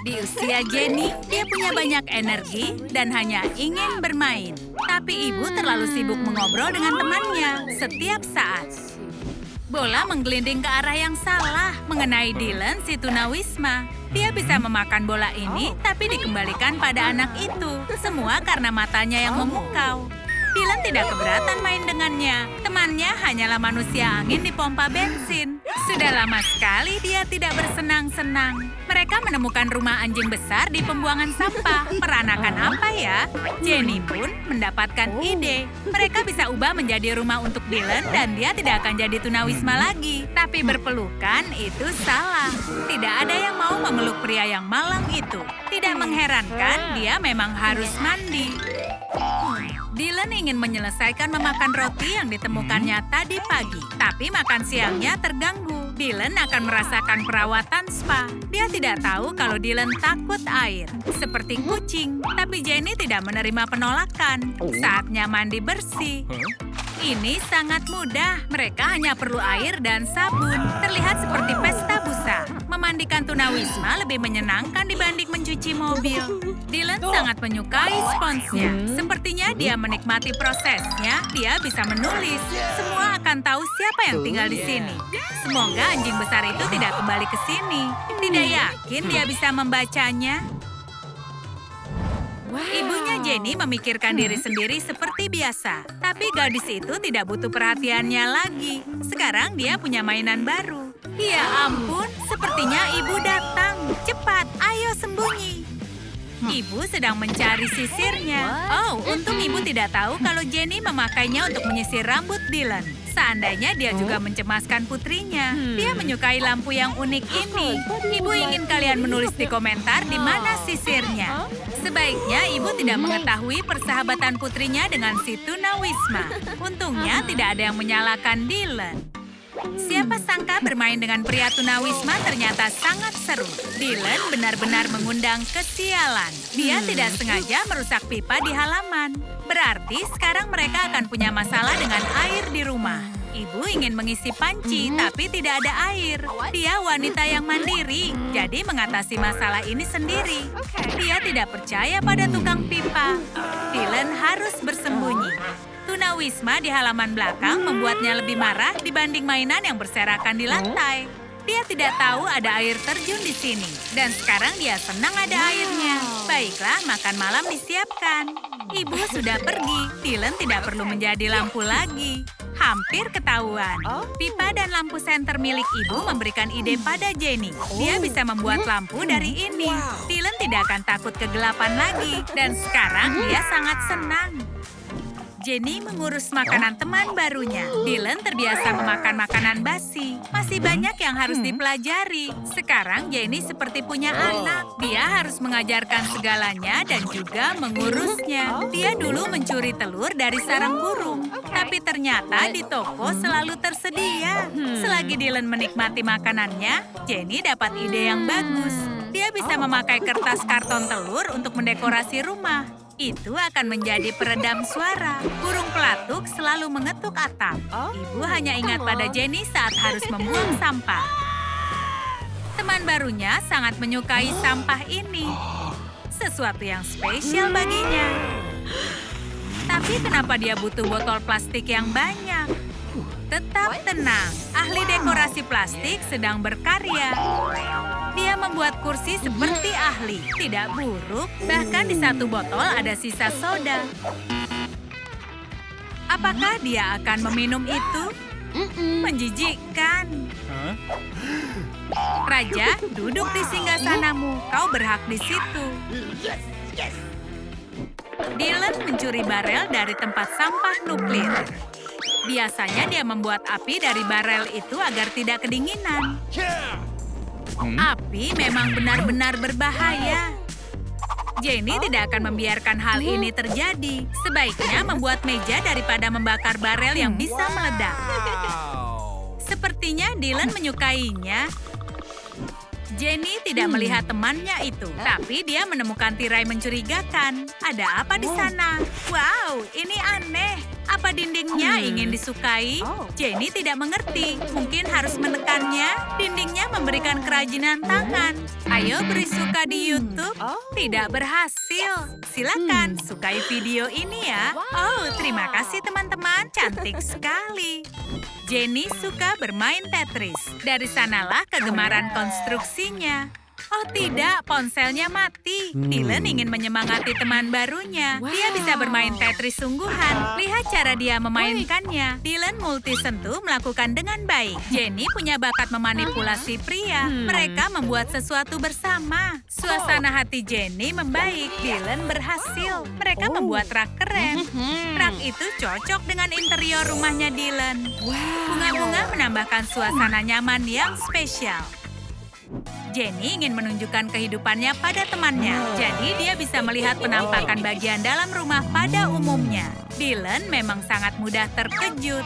Di usia Jenny, dia punya banyak energi dan hanya ingin bermain. Tapi ibu terlalu sibuk mengobrol dengan temannya setiap saat. Bola menggelinding ke arah yang salah mengenai Dylan si tunawisma. Dia bisa memakan bola ini, tapi dikembalikan pada anak itu. Semua karena matanya yang memukau. Dylan tidak keberatan main dengannya. Temannya hanyalah manusia angin di pompa bensin. Sudah lama sekali dia tidak bersenang-senang. Mereka menemukan rumah anjing besar di pembuangan sampah. Peranakan apa ya? Jenny pun mendapatkan ide. Mereka bisa ubah menjadi rumah untuk Dylan dan dia tidak akan jadi tunawisma lagi. Tapi berpelukan itu salah. Tidak ada yang mau memeluk pria yang malang itu. Tidak mengherankan, dia memang harus mandi. Dylan ingin menyelesaikan memakan roti yang ditemukannya tadi pagi. Tapi makan siangnya terganggu. Dylan akan merasakan perawatan spa. Dia tidak tahu kalau Dylan takut air. Seperti kucing. Tapi Jenny tidak menerima penolakan. Saatnya mandi bersih. Ini sangat mudah. Mereka hanya perlu air dan sabun. Terlihat seperti pesta busa. Memandikan tunawisma lebih menyenangkan dibanding mencuci mobil. Dylan sangat menyukai sponsnya. Sepertinya dia menikmati prosesnya. Dia bisa menulis. Semua akan tahu siapa yang tinggal di sini. Semoga anjing besar itu tidak kembali ke sini. Tidak yakin dia bisa membacanya. Ibunya Jenny memikirkan diri sendiri seperti biasa. Tapi gadis itu tidak butuh perhatiannya lagi. Sekarang dia punya mainan baru. Ya ampun, sepertinya ibu datang. Cepat, ayo sembunyi. Ibu sedang mencari sisirnya. Oh, untung ibu tidak tahu kalau Jenny memakainya untuk menyisir rambut Dylan. Seandainya dia juga mencemaskan putrinya. Dia menyukai lampu yang unik ini. Ibu ingin kalian menulis di komentar di mana sisirnya. Sebaiknya ibu tidak mengetahui persahabatan putrinya dengan si tunawisma. Untungnya tidak ada yang menyalahkan Dylan. Siapa sangka bermain dengan pria tunawisma ternyata sangat seru. Dylan benar-benar mengundang kesialan. Dia tidak sengaja merusak pipa di halaman. Berarti sekarang mereka akan punya masalah dengan air di rumah. Ibu ingin mengisi panci, tapi tidak ada air. Dia wanita yang mandiri, jadi mengatasi masalah ini sendiri. Dia tidak percaya pada tukang pipa. Dylan harus bersembunyi. Tunawisma di halaman belakang membuatnya lebih marah dibanding mainan yang berserakan di lantai. Dia tidak tahu ada air terjun di sini. Dan sekarang dia senang ada airnya. Baiklah, makan malam disiapkan. Ibu sudah pergi. Dylan tidak perlu menjadi lampu lagi. Hampir ketahuan. Pipa dan lampu senter milik ibu memberikan ide pada Jenny. Dia bisa membuat lampu dari ini. Dylan tidak akan takut kegelapan lagi. Dan sekarang dia sangat senang. Jenny mengurus makanan teman barunya. Dylan terbiasa memakan makanan basi. Masih banyak yang harus dipelajari. Sekarang Jenny seperti punya anak. Dia harus mengajarkan segalanya dan juga mengurusnya. Dia dulu mencuri telur dari sarang burung. Tapi ternyata di toko selalu tersedia. Selagi Dylan menikmati makanannya, Jenny dapat ide yang bagus. Dia bisa memakai kertas karton telur untuk mendekorasi rumah. Itu akan menjadi peredam suara. Burung pelatuk selalu mengetuk atap. Ibu hanya ingat pada Jenny saat harus membuang sampah. Teman barunya sangat menyukai sampah ini. Sesuatu yang spesial baginya. Tapi kenapa dia butuh botol plastik yang banyak? Tetap tenang, ahli dekorasi plastik sedang berkarya. Dia membuat kursi seperti ahli, tidak buruk. Bahkan di satu botol ada sisa soda. Apakah dia akan meminum itu? Menjijikkan. Raja, duduk di singgasanamu. Kau berhak di situ. Dylan mencuri barel dari tempat sampah nuklir. Biasanya dia membuat api dari barel itu agar tidak kedinginan. Api memang benar-benar berbahaya. Jenny tidak akan membiarkan hal ini terjadi. Sebaiknya membuat meja daripada membakar barel yang bisa meledak. Sepertinya Dylan menyukainya. Jenny tidak melihat temannya itu, tapi dia menemukan tirai mencurigakan. Ada apa di sana? Wow, ini aneh. Apa dindingnya ingin disukai? Jenny tidak mengerti. Mungkin harus menekannya. Dindingnya memberikan kerajinan tangan. Ayo beri suka di YouTube. Tidak berhasil. Silakan sukai video ini ya. Oh, terima kasih teman-teman. Cantik sekali. Jenny suka bermain Tetris. Dari sanalah kegemaran konstruksinya. Oh tidak, ponselnya mati. Dylan ingin menyemangati teman barunya. Dia bisa bermain Tetris sungguhan. Lihat cara dia memainkannya. Dylan multisentuh melakukan dengan baik. Jenny punya bakat memanipulasi pria. Mereka membuat sesuatu bersama. Suasana hati Jenny membaik. Dylan berhasil. Mereka membuat rak keren. Rak itu cocok dengan interior rumahnya Dylan. Bunga-bunga menambahkan suasana nyaman yang spesial. Jenny ingin menunjukkan kehidupannya pada temannya, jadi dia bisa melihat penampakan bagian dalam rumah pada umumnya. Dylan memang sangat mudah terkejut.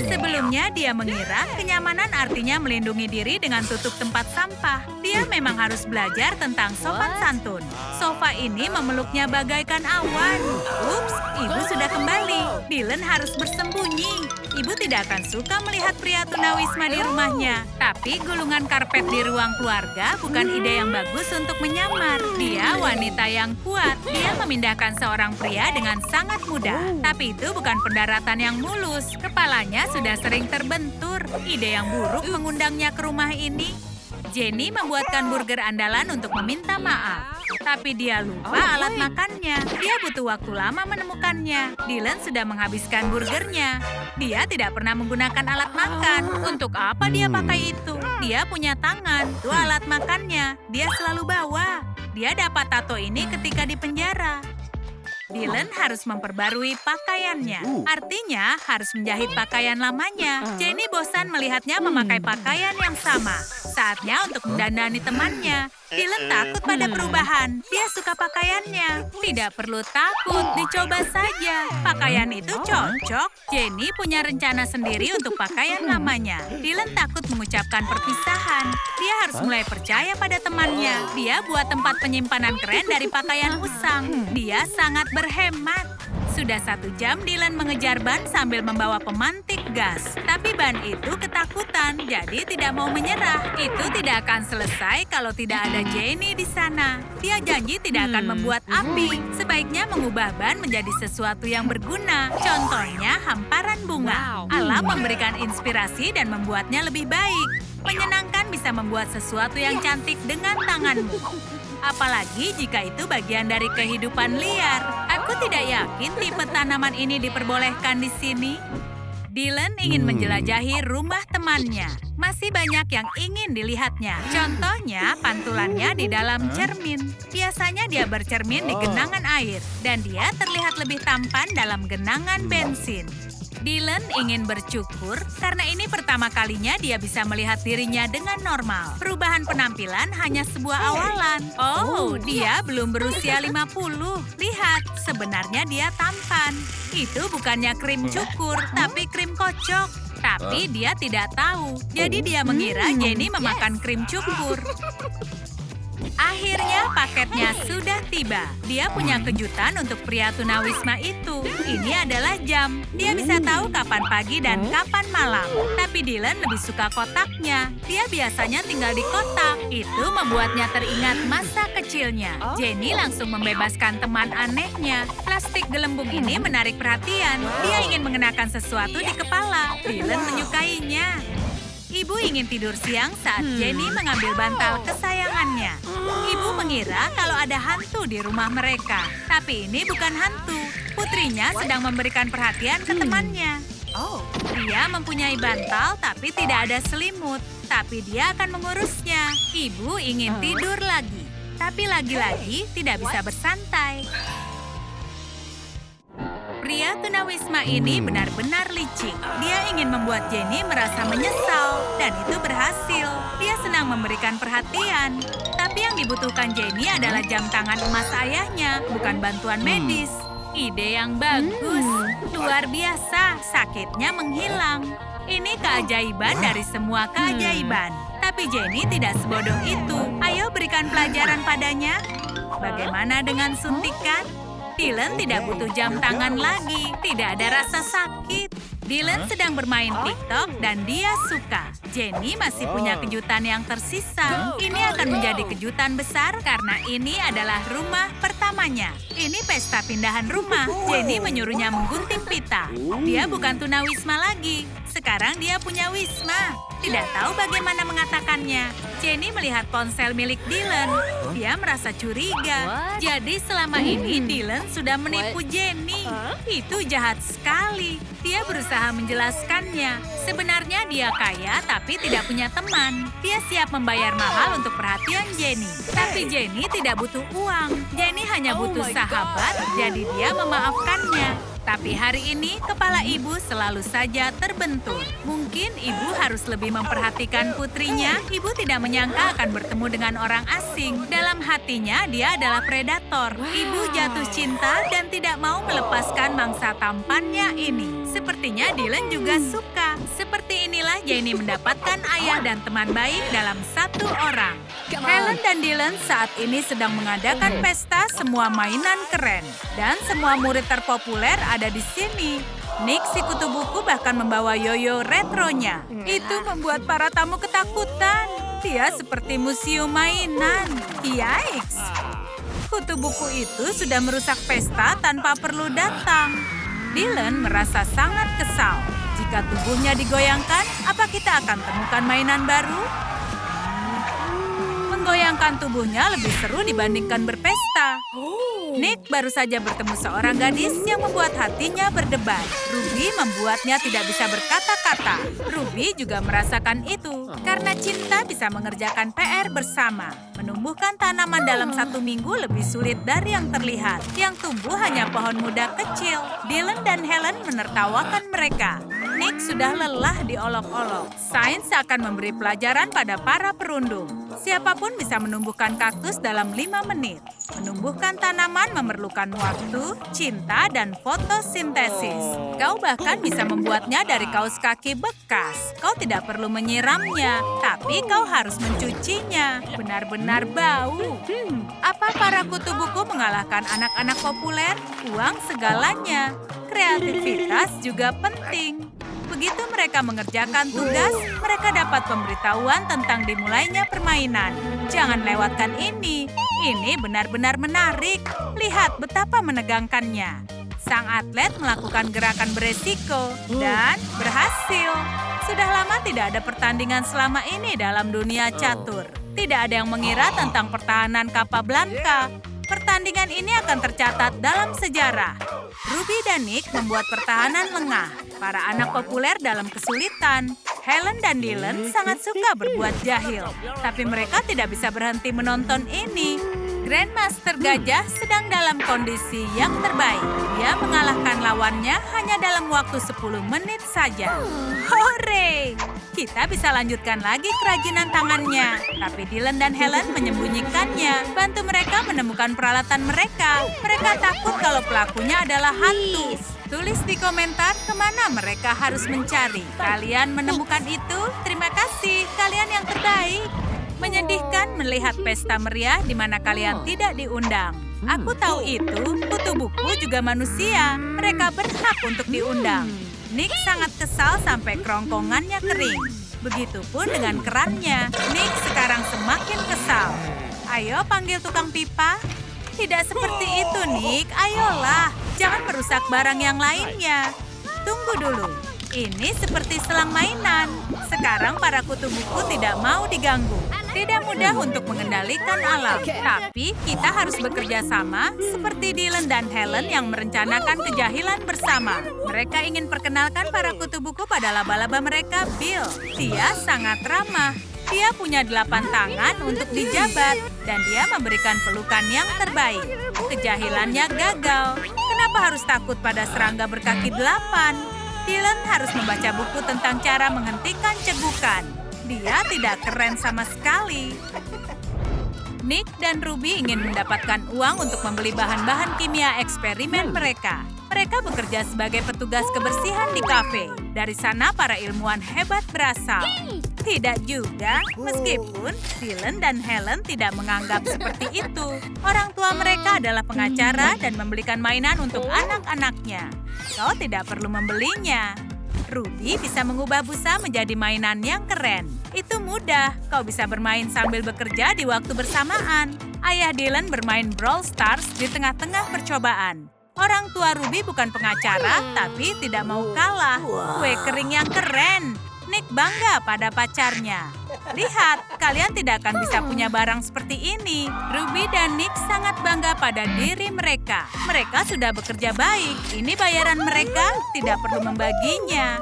Sebelumnya dia mengira kenyamanan artinya melindungi diri dengan tutup tempat sampah. Dia memang harus belajar tentang sopan santun. Sofa ini memeluknya bagaikan awan. Ups, ibu sudah kembali. Dylan harus bersembunyi. Ibu tidak akan suka melihat pria tunawisma di rumahnya. Tapi gulungan karpet di ruang keluarga bukan ide yang bagus untuk menyamar. Dia wanita yang kuat. Dia memindahkan seorang pria dengan sangat mudah. Tapi itu bukan pendaratan yang mulus. Kepalanya sudah sering terbentur. Ide yang buruk mengundangnya ke rumah ini. Jenny membuatkan burger andalan untuk meminta maaf. Tapi dia lupa alat makannya. Dia butuh waktu lama menemukannya. Dylan sudah menghabiskan burgernya. Dia tidak pernah menggunakan alat makan. Untuk apa dia pakai itu? Dia punya tangan. Itu alat makannya. Dia selalu bawa. Dia dapat tato ini ketika di penjara. Dylan harus memperbarui pakaiannya. Artinya harus menjahit pakaian lamanya. Jenny bosan melihatnya memakai pakaian yang sama. Saatnya untuk mendandani temannya. Dylan takut pada perubahan. Dia suka pakaiannya. Tidak perlu takut, dicoba saja. Pakaian itu cocok. Jenny punya rencana sendiri untuk pakaian lamanya. Dylan takut mengucapkan perpisahan. Dia harus mulai percaya pada temannya. Dia buat tempat penyimpanan keren dari pakaian usang. Dia sangat berhemat. Sudah 1 jam Dylan mengejar ban sambil membawa pemantik gas. Tapi ban itu ketakutan, jadi tidak mau menyerah. Itu tidak akan selesai kalau tidak ada Jenny di sana. Dia janji tidak akan membuat api. Sebaiknya mengubah ban menjadi sesuatu yang berguna. Contohnya hamparan bunga. Alam memberikan inspirasi dan membuatnya lebih baik. Menyenangkan bisa membuat sesuatu yang cantik dengan tanganmu. Apalagi jika itu bagian dari kehidupan liar. Aku tidak yakin tipe tanaman ini diperbolehkan di sini. Dylan ingin menjelajahi rumah temannya. Masih banyak yang ingin dilihatnya. Contohnya, pantulannya di dalam cermin. Biasanya dia bercermin di genangan air. Dan dia terlihat lebih tampan dalam genangan bensin. Dylan ingin bercukur karena ini pertama kalinya dia bisa melihat dirinya dengan normal. Perubahan penampilan hanya sebuah awalan. Oh, dia belum berusia 50. Lihat, sebenarnya dia tampan. Itu bukannya krim cukur, tapi krim kocok. Tapi dia tidak tahu. Jadi dia mengira Jenny memakan krim cukur. Akhirnya paketnya sudah tiba. Dia punya kejutan untuk pria tunawisma itu. Ini adalah jam. Dia bisa tahu kapan pagi dan kapan malam. Tapi Dylan lebih suka kotaknya. Dia biasanya tinggal di kotak. Itu membuatnya teringat masa kecilnya. Jenny langsung membebaskan teman anehnya. Plastik gelembung ini menarik perhatian. Dia ingin mengenakan sesuatu di kepala. Dylan menyukainya. Ibu ingin tidur siang saat Jenny mengambil bantal kesayangannya. Ibu mengira kalau ada hantu di rumah mereka. Tapi ini bukan hantu. Putrinya sedang memberikan perhatian ke temannya. Dia mempunyai bantal tapi tidak ada selimut. Tapi dia akan mengurusnya. Ibu ingin tidur lagi. Tapi lagi-lagi tidak bisa bersantai. Pria tunawisma ini benar-benar licik. Dia ingin membuat Jenny merasa menyesal, dan itu berhasil. Dia senang memberikan perhatian. Tapi yang dibutuhkan Jenny adalah jam tangan emas ayahnya, bukan bantuan medis. Ide yang bagus. Luar biasa, sakitnya menghilang. Ini keajaiban dari semua keajaiban. Tapi Jenny tidak sebodoh itu. Ayo berikan pelajaran padanya. Bagaimana dengan suntikan? Dylan tidak butuh jam tangan lagi. Tidak ada rasa sakit. Dylan sedang bermain TikTok dan dia suka. Jenny masih punya kejutan yang tersisa. Ini akan menjadi kejutan besar karena ini adalah rumah pertamanya. Ini pesta pindahan rumah. Jenny menyuruhnya menggunting pita. Dia bukan tunawisma lagi. Sekarang dia punya wisma. Tidak tahu bagaimana mengatakannya. Jenny melihat ponsel milik Dylan. Dia merasa curiga. Jadi selama ini Dylan sudah menipu Jenny. Itu jahat sekali. Dia berusaha menjelaskannya. Sebenarnya dia kaya tapi tidak punya teman. Dia siap membayar mahal untuk perhatian Jenny. Tapi Jenny tidak butuh uang. Jenny hanya butuh sahabat, jadi dia memaafkannya. Tapi hari ini, kepala ibu selalu saja terbentur. Mungkin ibu harus lebih memperhatikan putrinya. Ibu tidak menyangka akan bertemu dengan orang asing. Dalam hatinya, dia adalah predator. Ibu jatuh cinta dan tidak mau melepaskan mangsa tampannya ini. Sepertinya Dylan juga suka. Seperti inilah Jenny mendapatkan ayah dan teman baik dalam satu orang. Helen dan Dylan saat ini sedang mengadakan pesta semua mainan keren. Dan semua murid terpopuler ada di sini. Nick si kutu buku bahkan membawa yoyo retronya. Itu membuat para tamu ketakutan. Dia seperti museum mainan. Yikes! Kutu buku itu sudah merusak pesta tanpa perlu datang. Dylan merasa sangat kesal. Jika tubuhnya digoyangkan, apa kita akan temukan mainan baru? Menggoyangkan tubuhnya lebih seru dibandingkan berpesta. Nick baru saja bertemu seorang gadis yang membuat hatinya berdebar. Ruby membuatnya tidak bisa berkata-kata. Ruby juga merasakan itu. Karena cinta bisa mengerjakan PR bersama. Menumbuhkan tanaman dalam 1 minggu lebih sulit dari yang terlihat. Yang tumbuh hanya pohon muda kecil. Dylan dan Helen menertawakan mereka. Nick sudah lelah diolok-olok. Sains akan memberi pelajaran pada para perundung. Siapapun bisa menumbuhkan kaktus dalam 5 menit. Menumbuhkan tanaman memerlukan waktu, cinta, dan fotosintesis. Kau bahkan bisa membuatnya dari kaus kaki bekas. Kau tidak perlu menyiramnya, tapi kau harus mencucinya. Benar-benar bau. Apa para kutu buku mengalahkan anak-anak populer? Uang segalanya. Kreativitas juga penting. Begitu mereka mengerjakan tugas, mereka dapat pemberitahuan tentang dimulainya permainan. Jangan lewatkan ini. Ini benar-benar menarik. Lihat betapa menegangkannya. Sang atlet melakukan gerakan beresiko dan berhasil. Sudah lama tidak ada pertandingan selama ini dalam dunia catur. Tidak ada yang mengira tentang pertahanan Capablanca. Pertandingan ini akan tercatat dalam sejarah. Ruby dan Nick membuat pertahanan lengah. Para anak populer dalam kesulitan. Helen dan Dylan sangat suka berbuat jahil. Tapi mereka tidak bisa berhenti menonton ini. Grandmaster Gajah sedang dalam kondisi yang terbaik. Dia mengalahkan lawannya hanya dalam waktu 10 menit saja. Hore! Kita bisa lanjutkan lagi kerajinan tangannya. Tapi Dylan dan Helen menyembunyikannya. Bantu mereka menemukan peralatan mereka. Mereka takut kalau pelakunya adalah hantu. Tulis di komentar kemana mereka harus mencari. Kalian menemukan itu? Terima kasih, kalian yang terbaik. Menyedihkan melihat pesta meriah di mana kalian tidak diundang. Aku tahu itu, kutu buku juga manusia. Mereka berhak untuk diundang. Nick sangat kesal sampai kerongkongannya kering. Begitupun dengan kerannya. Nick sekarang semakin kesal. Ayo panggil tukang pipa. Tidak seperti itu, Nick. Ayolah, jangan merusak barang yang lainnya. Tunggu dulu. Ini seperti selang mainan. Sekarang para kutu buku tidak mau diganggu. Tidak mudah untuk mengendalikan alam. Tapi kita harus bekerja sama seperti Dylan dan Helen yang merencanakan kejahilan bersama. Mereka ingin perkenalkan para kutu buku pada laba-laba mereka, Bill. Dia sangat ramah. Dia punya 8 tangan untuk dijabat. Dan dia memberikan pelukan yang terbaik. Kejahilannya gagal. Kenapa harus takut pada serangga berkaki 8? Dylan harus membaca buku tentang cara menghentikan cegukan. Dia tidak keren sama sekali. Nick dan Ruby ingin mendapatkan uang untuk membeli bahan-bahan kimia eksperimen mereka. Mereka bekerja sebagai petugas kebersihan di kafe. Dari sana para ilmuwan hebat berasal. Tidak juga, meskipun Dylan dan Helen tidak menganggap seperti itu. Orang tua mereka adalah pengacara dan membelikan mainan untuk anak-anaknya. Kau tidak perlu membelinya. Ruby bisa mengubah busa menjadi mainan yang keren. Itu mudah, kau bisa bermain sambil bekerja di waktu bersamaan. Ayah Dylan bermain Brawl Stars di tengah-tengah percobaan. Orang tua Ruby bukan pengacara, tapi tidak mau kalah. Kue kering yang keren. Nick bangga pada pacarnya. Lihat, kalian tidak akan bisa punya barang seperti ini. Ruby dan Nick sangat bangga pada diri mereka. Mereka sudah bekerja baik. Ini bayaran mereka, tidak perlu membaginya.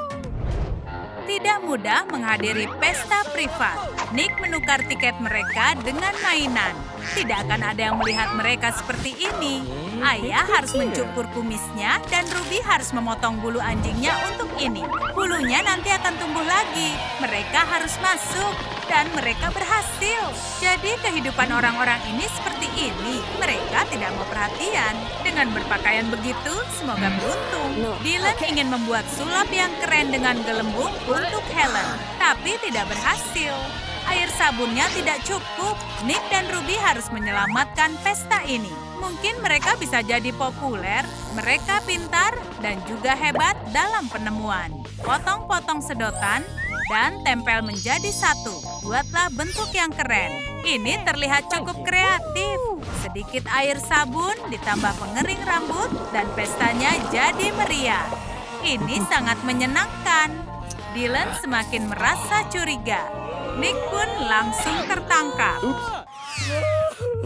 Tidak mudah menghadiri pesta privat. Nick menukar tiket mereka dengan mainan. Tidak akan ada yang melihat mereka seperti ini. Ayah harus mencukur kumisnya dan Ruby harus memotong bulu anjingnya untuk ini. Bulunya nanti akan tumbuh lagi. Mereka harus masuk dan mereka berhasil. Jadi kehidupan orang-orang ini seperti ini. Mereka tidak mau perhatian. Dengan berpakaian begitu, semoga beruntung. Dylan ingin membuat sulap yang keren dengan gelembung untuk Helen, tapi tidak berhasil. Air sabunnya tidak cukup. Nick dan Ruby harus menyelamatkan pesta ini. Mungkin mereka bisa jadi populer, mereka pintar, dan juga hebat dalam penemuan. Potong-potong sedotan dan tempel menjadi satu. Buatlah bentuk yang keren. Ini terlihat cukup kreatif. Sedikit air sabun ditambah pengering rambut dan pestanya jadi meriah. Ini sangat menyenangkan. Dylan semakin merasa curiga. Nick pun langsung tertangkap.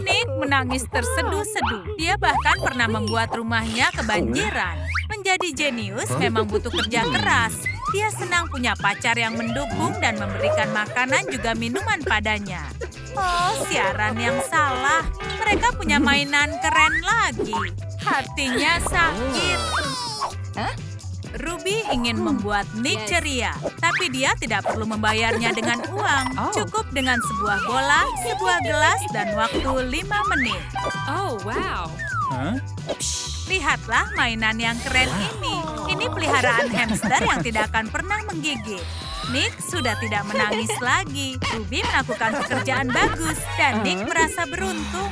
Nick menangis terseduh-seduh. Dia bahkan pernah membuat rumahnya kebanjiran. Menjadi jenius memang butuh kerja keras. Dia senang punya pacar yang mendukung dan memberikan makanan juga minuman padanya. Oh, siaran yang salah. Mereka punya mainan keren lagi. Hatinya sakit. Ruby ingin membuat Nick ceria, tapi dia tidak perlu membayarnya dengan uang. Cukup dengan sebuah bola, sebuah gelas, dan waktu 5 menit. Oh, wow. Lihatlah mainan yang keren ini. Ini peliharaan hamster yang tidak akan pernah menggigit. Nick sudah tidak menangis lagi. Ruby melakukan pekerjaan bagus, dan Nick merasa beruntung.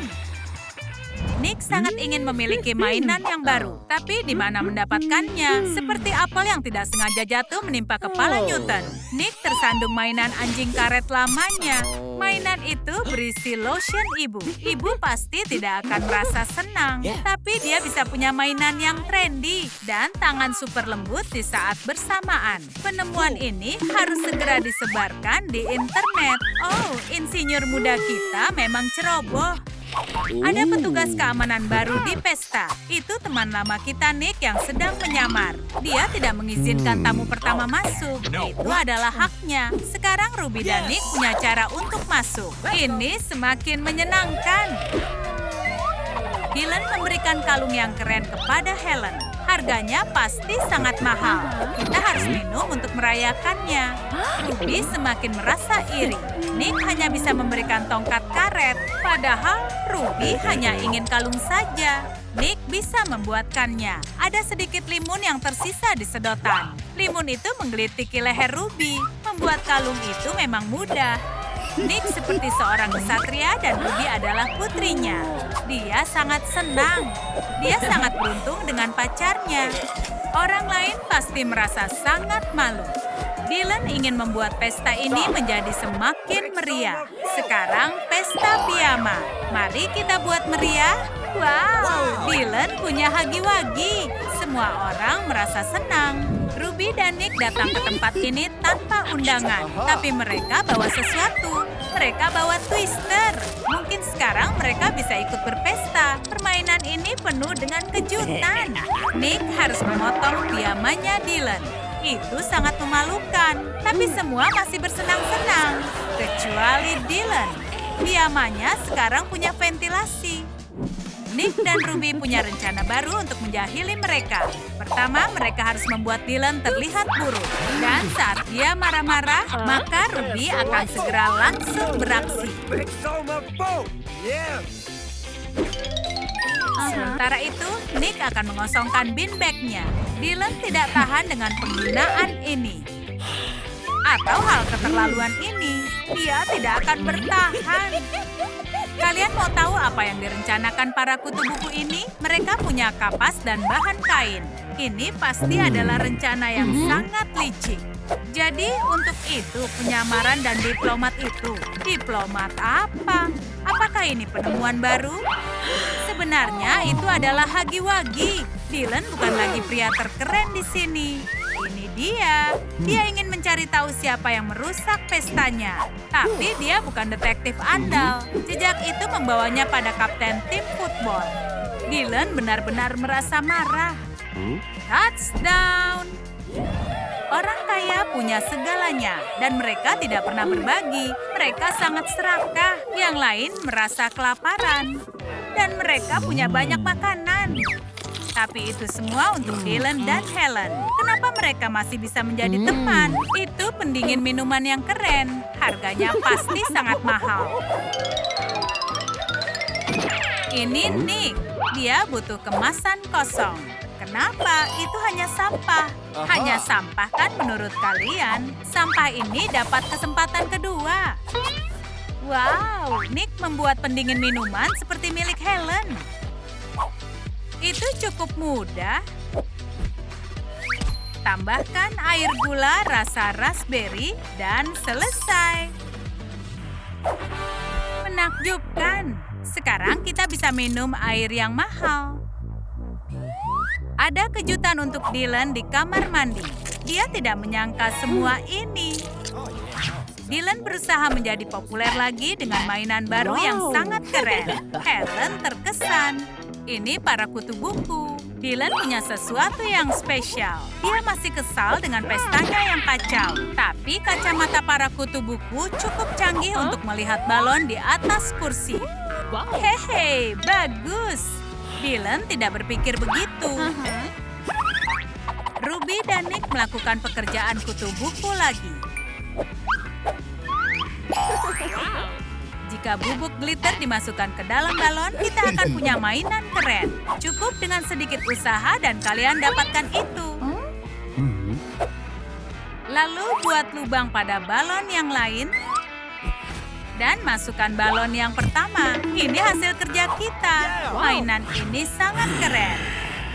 Nick sangat ingin memiliki mainan yang baru, tapi di mana mendapatkannya? Seperti apel yang tidak sengaja jatuh menimpa kepala Newton. Nick tersandung mainan anjing karet lamanya. Mainan itu berisi lotion ibu. Ibu pasti tidak akan merasa senang, tapi dia bisa punya mainan yang trendy dan tangan super lembut di saat bersamaan. Penemuan ini harus segera disebarkan di internet. Oh, insinyur muda kita memang ceroboh. Ada petugas keamanan baru di pesta. Itu teman lama kita Nick yang sedang menyamar. Dia tidak mengizinkan tamu pertama masuk. Itu adalah haknya. Sekarang Ruby dan Nick punya cara untuk masuk. Ini semakin menyenangkan. Dylan memberikan kalung yang keren kepada Helen. Harganya pasti sangat mahal. Kita harus minum untuk merayakannya. Ruby semakin merasa iri. Nick hanya bisa memberikan tongkat karet. Padahal Ruby hanya ingin kalung saja. Nick bisa membuatkannya. Ada sedikit limun yang tersisa di sedotan. Limun itu menggelitiki leher Ruby. Membuat kalung itu memang mudah. Nick seperti seorang kesatria dan Ruby adalah putrinya. Dia sangat senang. Dia sangat beruntung dengan pacarnya. Orang lain pasti merasa sangat malu. Dylan ingin membuat pesta ini menjadi semakin meriah. Sekarang pesta piyama. Mari kita buat meriah. Wow, Dylan punya hagi-wagi. Semua orang merasa senang. Ruby dan Nick datang ke tempat ini tanpa undangan, tapi mereka bawa sesuatu. Mereka bawa twister. Mungkin sekarang mereka bisa ikut berpesta. Permainan ini penuh dengan kejutan. Nick harus memotong piyamanya Dylan. Itu sangat memalukan, tapi semua masih bersenang-senang. Kecuali Dylan. Piyamanya sekarang punya ventilasi. Nick dan Ruby punya rencana baru untuk menjahili mereka. Pertama, mereka harus membuat Dylan terlihat buruk. Dan saat dia marah-marah, maka Ruby akan segera langsung beraksi. Sementara itu, Nick akan mengosongkan bin bag-nya. Dylan tidak tahan dengan penghinaan ini. Atau hal keterlaluan ini, dia tidak akan bertahan. Kalian mau tahu apa yang direncanakan para kutu buku ini? Mereka punya kapas dan bahan kain. Ini pasti adalah rencana yang sangat licik. Jadi untuk itu penyamaran dan diplomat itu. Diplomat apa? Apakah ini penemuan baru? Sebenarnya itu adalah Hagi-Wagi. Dylan bukan lagi pria terkeren di sini. Ini dia. Dia ingin mencari tahu siapa yang merusak pestanya. Tapi dia bukan detektif andal. Jejak itu membawanya pada kapten tim football. Dylan benar-benar merasa marah. Touchdown! Orang kaya punya segalanya dan mereka tidak pernah berbagi. Mereka sangat serakah. Yang lain merasa kelaparan. Dan mereka punya banyak makanan. Tapi itu semua untuk Dylan dan Helen. Kenapa mereka masih bisa menjadi teman? Itu pendingin minuman yang keren. Harganya pasti sangat mahal. Ini Nick. Dia butuh kemasan kosong. Kenapa? Itu hanya sampah. Hanya sampah kan menurut kalian? Sampah ini dapat kesempatan kedua. Wow, Nick membuat pendingin minuman seperti milik Helen. Itu cukup mudah. Tambahkan air gula rasa raspberry dan selesai. Menakjubkan. Sekarang kita bisa minum air yang mahal. Ada kejutan untuk Dylan di kamar mandi. Dia tidak menyangka semua ini. Dylan berusaha menjadi populer lagi dengan mainan baru yang sangat keren. Helen terkesan. Ini para kutu buku. Dylan punya sesuatu yang spesial. Dia masih kesal dengan pestanya yang kacau. Tapi kacamata para kutu buku cukup canggih untuk melihat balon di atas kursi. Hehe, bagus. Dylan tidak berpikir begitu. Ruby dan Nick melakukan pekerjaan kutu buku lagi. Jika bubuk glitter dimasukkan ke dalam balon, kita akan punya mainan keren. Cukup dengan sedikit usaha dan kalian dapatkan itu. Lalu buat lubang pada balon yang lain. Dan masukkan balon yang pertama. Ini hasil kerja kita. Mainan ini sangat keren.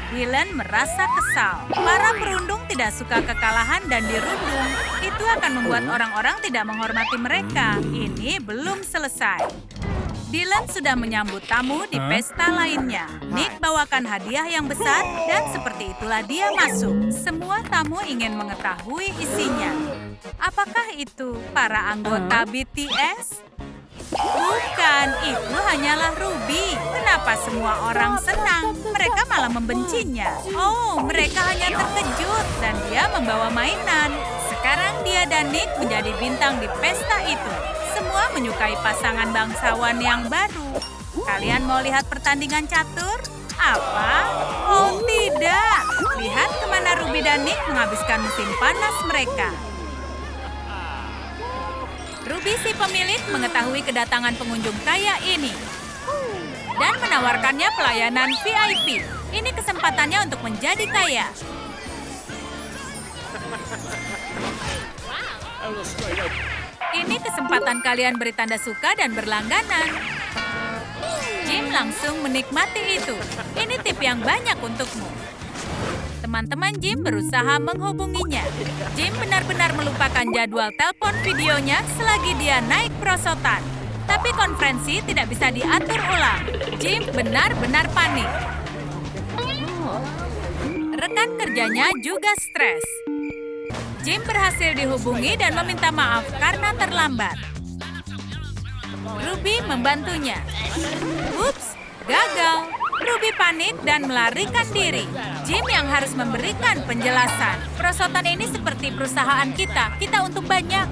Dylan merasa kesal. Para perundung tidak suka kekalahan dan dirundung. Itu akan membuat orang-orang tidak menghormati mereka. Ini belum selesai. Dylan sudah menyambut tamu di pesta lainnya. Nick bawakan hadiah yang besar dan seperti itulah dia masuk. Semua tamu ingin mengetahui isinya. Apakah itu para anggota BTS? Bukan, itu hanyalah Ruby. Kenapa semua orang senang? Mereka malah membencinya. Oh, mereka hanya terkejut dan dia membawa mainan. Sekarang dia dan Nick menjadi bintang di pesta itu. Semua menyukai pasangan bangsawan yang baru. Kalian mau lihat pertandingan catur? Apa? Oh, tidak. Lihat kemana Ruby dan Nick menghabiskan musim panas mereka. Ruby si pemilik mengetahui kedatangan pengunjung kaya ini dan menawarkannya pelayanan VIP. Ini kesempatannya untuk menjadi kaya. Ini kesempatan kalian beri tanda suka dan berlangganan. Jim langsung menikmati itu. Ini tip yang banyak untukmu. Teman-teman Jim berusaha menghubunginya. Jim benar-benar melupakan jadwal telepon videonya selagi dia naik perosotan. Tapi konferensi tidak bisa diatur ulang. Jim benar-benar panik. Rekan kerjanya juga stres. Jim berhasil dihubungi dan meminta maaf karena terlambat. Ruby membantunya. Ups, gagal. Ruby panik dan melarikan diri. Jim yang harus memberikan penjelasan. Perosotan ini seperti perusahaan kita. Kita untung banyak.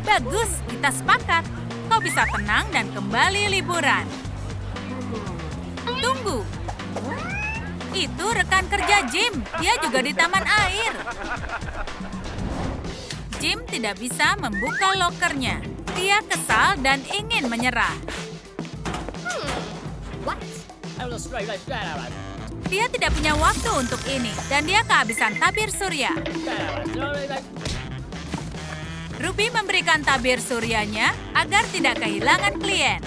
Bagus, kita sepakat. Kau bisa tenang dan kembali liburan. Tunggu. Itu rekan kerja Jim. Dia juga di taman air. Jim tidak bisa membuka lokernya. Dia kesal dan ingin menyerah. Dia tidak punya waktu untuk ini, dan dia kehabisan tabir surya. Ruby memberikan tabir suryanya agar tidak kehilangan klien.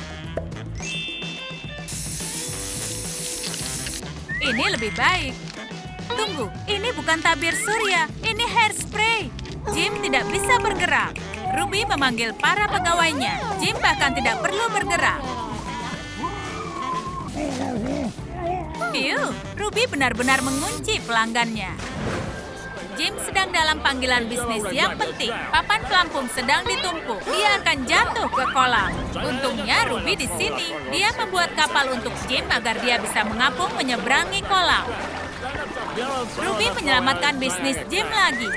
Ini lebih baik. Tunggu, ini bukan tabir surya, ini hairspray. Jim tidak bisa bergerak. Ruby memanggil para pegawainya. Jim bahkan tidak perlu bergerak. Ruby benar-benar mengunci pelanggannya. Jim sedang dalam panggilan bisnis yang penting. Papan pelampung sedang ditumpuk. Dia akan jatuh ke kolam. Untungnya Ruby di sini. Dia membuat kapal untuk Jim agar dia bisa mengapung menyeberangi kolam. Ruby menyelamatkan bisnis Jim lagi.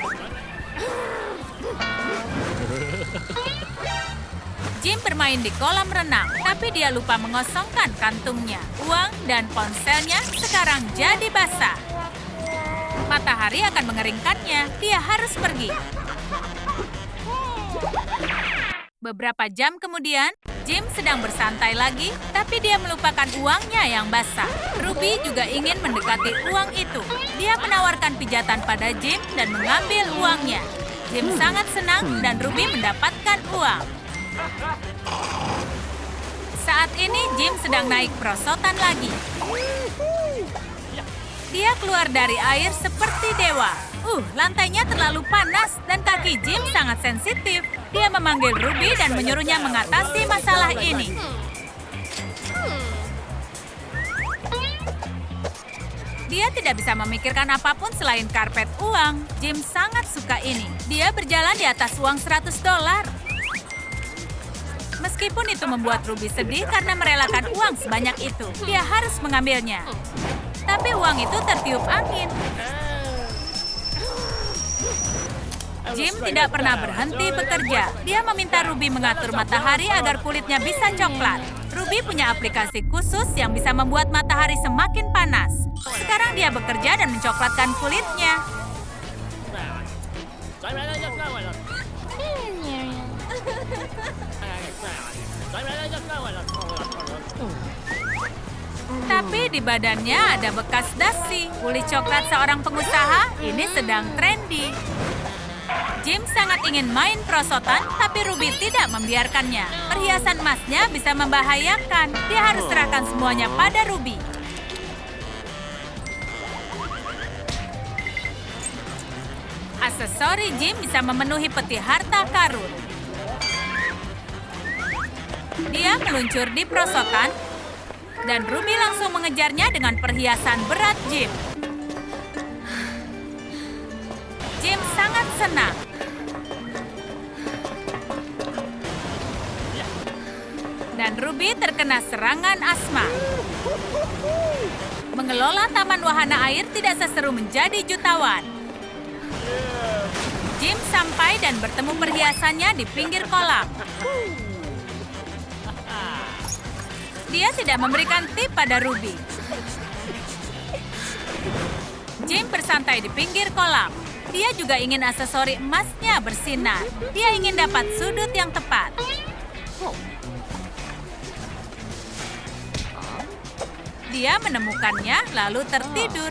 Jim bermain di kolam renang, tapi dia lupa mengosongkan kantungnya. Uang dan ponselnya sekarang jadi basah. Matahari akan mengeringkannya. Dia harus pergi. Beberapa jam kemudian, Jim sedang bersantai lagi, tapi dia melupakan uangnya yang basah. Ruby juga ingin mendekati uang itu. Dia menawarkan pijatan pada Jim dan mengambil uangnya. Jim sangat senang dan Ruby mendapatkan uang. Saat ini Jim sedang naik perosotan lagi. Dia keluar dari air seperti dewa. Lantainya terlalu panas dan kaki Jim sangat sensitif. Dia memanggil Ruby dan menyuruhnya mengatasi masalah ini. Dia tidak bisa memikirkan apapun selain karpet uang. Jim sangat suka ini. Dia berjalan di atas uang $100. Meskipun itu membuat Ruby sedih karena merelakan uang sebanyak itu, dia harus mengambilnya. Tapi uang itu tertiup angin. Jim tidak pernah berhenti bekerja. Dia meminta Ruby mengatur matahari agar kulitnya bisa coklat. Ruby punya aplikasi khusus yang bisa membuat matahari semakin panas. Sekarang dia bekerja dan mencoklatkan kulitnya. Tapi di badannya ada bekas dasi. Kulit coklat seorang pengusaha ini sedang trendy. Jim sangat ingin main perosotan, tapi Ruby tidak membiarkannya. Perhiasan emasnya bisa membahayakan. Dia harus serahkan semuanya pada Ruby. Aksesori Jim bisa memenuhi peti harta karun. Dia meluncur di perosotan, dan Ruby langsung mengejarnya dengan perhiasan berat Jim. Jim sangat senang. Dan Ruby terkena serangan asma. Mengelola taman wahana air tidak seseru menjadi jutawan. Jim sampai dan bertemu perhiasannya di pinggir kolam. Dia tidak memberikan tip pada Ruby. Jim bersantai di pinggir kolam. Dia juga ingin aksesori emasnya bersinar. Dia ingin dapat sudut yang tepat. Dia menemukannya lalu tertidur.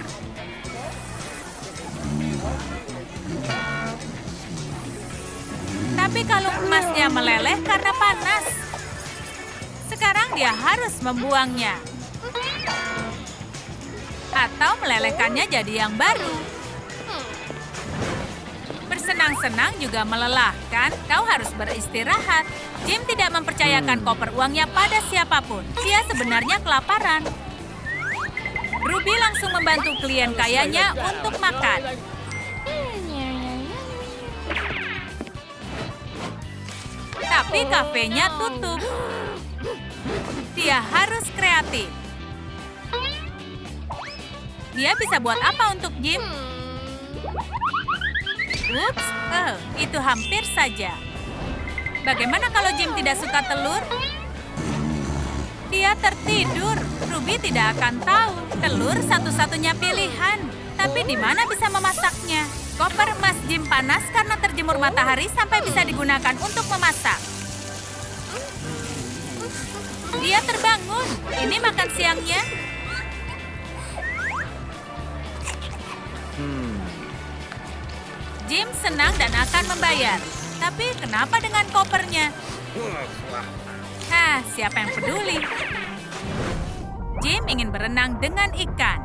Tapi kalung emasnya meleleh karena panas. Sekarang dia harus membuangnya. Atau melelehkannya jadi yang baru. Bersenang-senang juga melelahkan. Kau harus beristirahat. Jim tidak mempercayakan koper uangnya pada siapapun. Dia sebenarnya kelaparan. Ruby langsung membantu klien kayanya untuk makan. Tapi kafenya tutup. Dia harus kreatif. Dia bisa buat apa untuk Jim? Ups, itu hampir saja. Bagaimana kalau Jim tidak suka telur? Dia tertidur. Ruby tidak akan tahu. Telur satu-satunya pilihan. Tapi di mana bisa memasaknya? Koper emas Jim panas karena terjemur matahari sampai bisa digunakan untuk memasak. Dia terbangun. Ini makan siangnya. Jim senang dan akan membayar. Tapi kenapa dengan kopernya? Siapa yang peduli? Jim ingin berenang dengan ikan.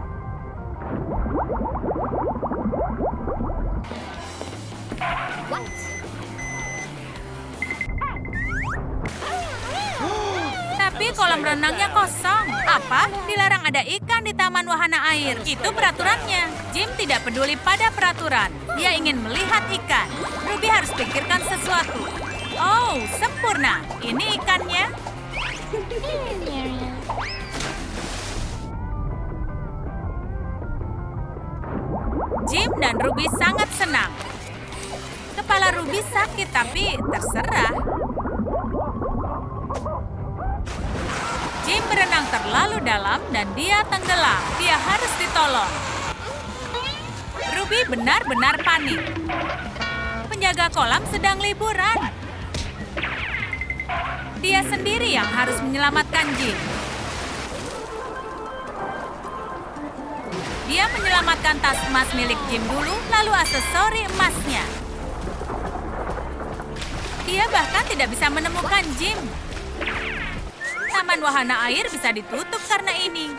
Tapi kolam renangnya kosong. Apa? Dilarang ada ikan di Taman Wahana Air. Itu peraturannya. Jim tidak peduli pada peraturan. Dia ingin melihat ikan. Ruby harus pikirkan sesuatu. Oh, sempurna. Ini ikannya. Jim dan Ruby sangat senang. Kepala Ruby sakit, tapi terserah. Jim berenang terlalu dalam dan dia tenggelam. Dia harus ditolong. Ruby benar-benar panik. Penjaga kolam sedang liburan. Dia sendiri yang harus menyelamatkan Jim. Dia menyelamatkan tas emas milik Jim dulu, lalu aksesori emasnya. Dia bahkan tidak bisa menemukan Jim. Taman Wahana Air bisa ditutup karena ini.